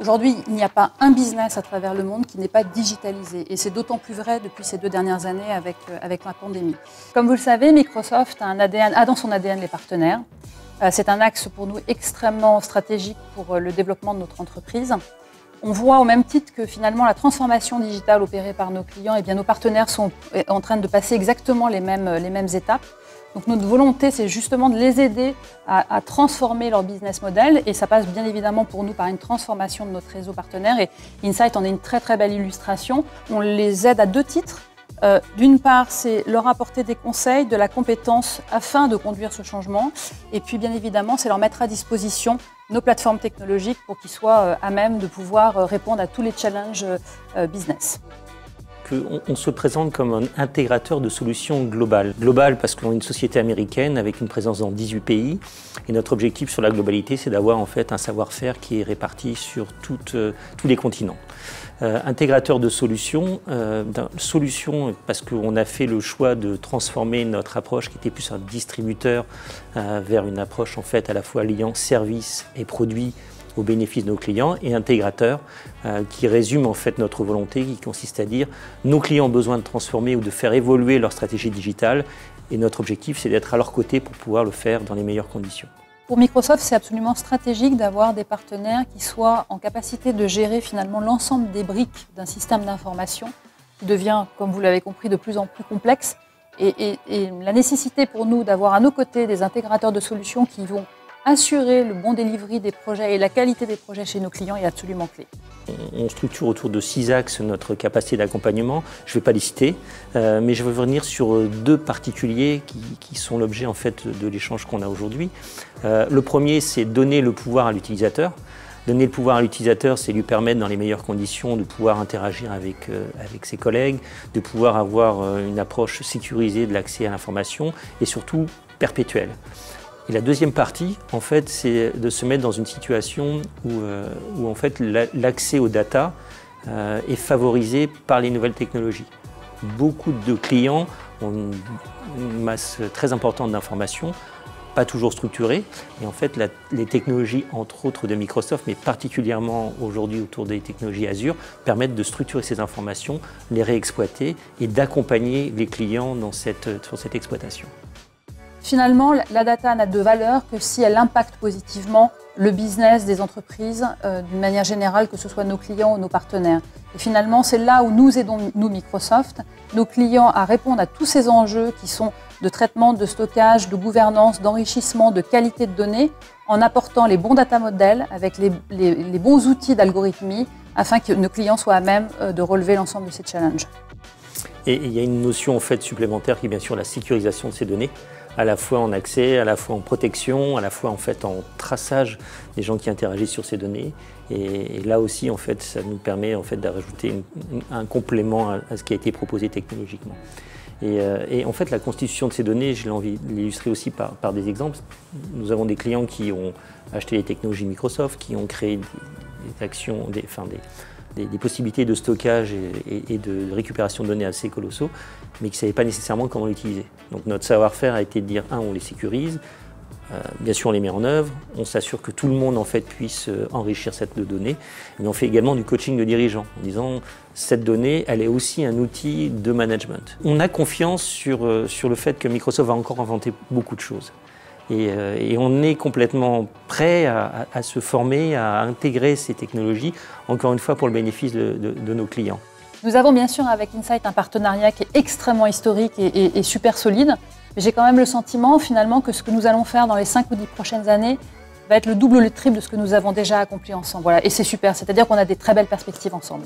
Aujourd'hui, il n'y a pas un business à travers le monde qui n'est pas digitalisé. Et c'est d'autant plus vrai depuis ces 2 dernières années avec la pandémie. Comme vous le savez, Microsoft a dans son ADN les partenaires. C'est un axe pour nous extrêmement stratégique pour le développement de notre entreprise. On voit au même titre que finalement la transformation digitale opérée par nos clients, eh bien, nos partenaires sont en train de passer exactement les mêmes étapes. Donc notre volonté, c'est justement de les aider à transformer leur business model et ça passe bien évidemment pour nous par une transformation de notre réseau partenaire et Insight en est une très très belle illustration. On les aide à 2 titres. D'une part, c'est leur apporter des conseils, de la compétence afin de conduire ce changement et puis bien évidemment, c'est leur mettre à disposition nos plateformes technologiques pour qu'ils soient à même de pouvoir répondre à tous les challenges business. On se présente comme un intégrateur de solutions globales. Global parce qu'on est une société américaine avec une présence dans 18 pays. Et notre objectif sur la globalité, c'est d'avoir en fait un savoir-faire qui est réparti sur tous les continents. Intégrateur de solutions, parce qu'on a fait le choix de transformer notre approche qui était plus un distributeur vers une approche en fait à la fois liant services et produits au bénéfice de nos clients, et intégrateur qui résume en fait notre volonté qui consiste à dire nos clients ont besoin de transformer ou de faire évoluer leur stratégie digitale et notre objectif c'est d'être à leur côté pour pouvoir le faire dans les meilleures conditions. Pour Microsoft, c'est absolument stratégique d'avoir des partenaires qui soient en capacité de gérer finalement l'ensemble des briques d'un système d'information qui devient, comme vous l'avez compris, de plus en plus complexe et la nécessité pour nous d'avoir à nos côtés des intégrateurs de solutions qui vont assurer le bon delivery des projets et la qualité des projets chez nos clients est absolument clé. On structure autour de 6 axes notre capacité d'accompagnement. Je ne vais pas les citer, mais je vais revenir sur 2 particuliers qui sont l'objet en fait de l'échange qu'on a aujourd'hui. Le premier, c'est donner le pouvoir à l'utilisateur. Donner le pouvoir à l'utilisateur, c'est lui permettre dans les meilleures conditions de pouvoir interagir avec ses collègues, de pouvoir avoir une approche sécurisée de l'accès à l'information et surtout perpétuelle. Et la deuxième partie, en fait, c'est de se mettre dans une situation où en fait, l'accès aux data est favorisé par les nouvelles technologies. Beaucoup de clients ont une masse très importante d'informations, pas toujours structurées. Et en fait, les technologies, entre autres de Microsoft, mais particulièrement aujourd'hui autour des technologies Azure, permettent de structurer ces informations, les réexploiter et d'accompagner les clients sur cette exploitation. Finalement, la data n'a de valeur que si elle impacte positivement le business des entreprises d'une manière générale, que ce soit nos clients ou nos partenaires. Et finalement, c'est là où nous aidons, nous Microsoft, nos clients à répondre à tous ces enjeux qui sont de traitement, de stockage, de gouvernance, d'enrichissement, de qualité de données, en apportant les bons data models avec les bons outils d'algorithmie afin que nos clients soient à même de relever l'ensemble de ces challenges. Et il y a une notion en fait supplémentaire qui est bien sûr la sécurisation de ces données, à la fois en accès, à la fois en protection, à la fois en fait en traçage des gens qui interagissent sur ces données. Et là aussi en fait ça nous permet en fait d'ajouter un complément à ce qui a été proposé technologiquement. Et en fait la constitution de ces données, j'ai envie de l'illustrer aussi par des exemples. Nous avons des clients qui ont acheté les technologies Microsoft, qui ont créé des actions, des possibilités de stockage et de récupération de données assez colossaux, mais qui ne savaient pas nécessairement comment l'utiliser. Donc notre savoir-faire a été de dire, on les sécurise, bien sûr on les met en œuvre, on s'assure que tout le monde en fait puisse enrichir cette donnée, mais on fait également du coaching de dirigeants, en disant cette donnée, elle est aussi un outil de management. On a confiance sur le fait que Microsoft va encore inventer beaucoup de choses. Et on est complètement prêt à se former, à intégrer ces technologies, encore une fois pour le bénéfice de nos clients. Nous avons bien sûr avec Insight un partenariat qui est extrêmement historique et super solide. Mais j'ai quand même le sentiment finalement que ce que nous allons faire dans les 5 ou 10 prochaines années va être le double ou le triple de ce que nous avons déjà accompli ensemble. Voilà. Et c'est super, c'est-à-dire qu'on a des très belles perspectives ensemble.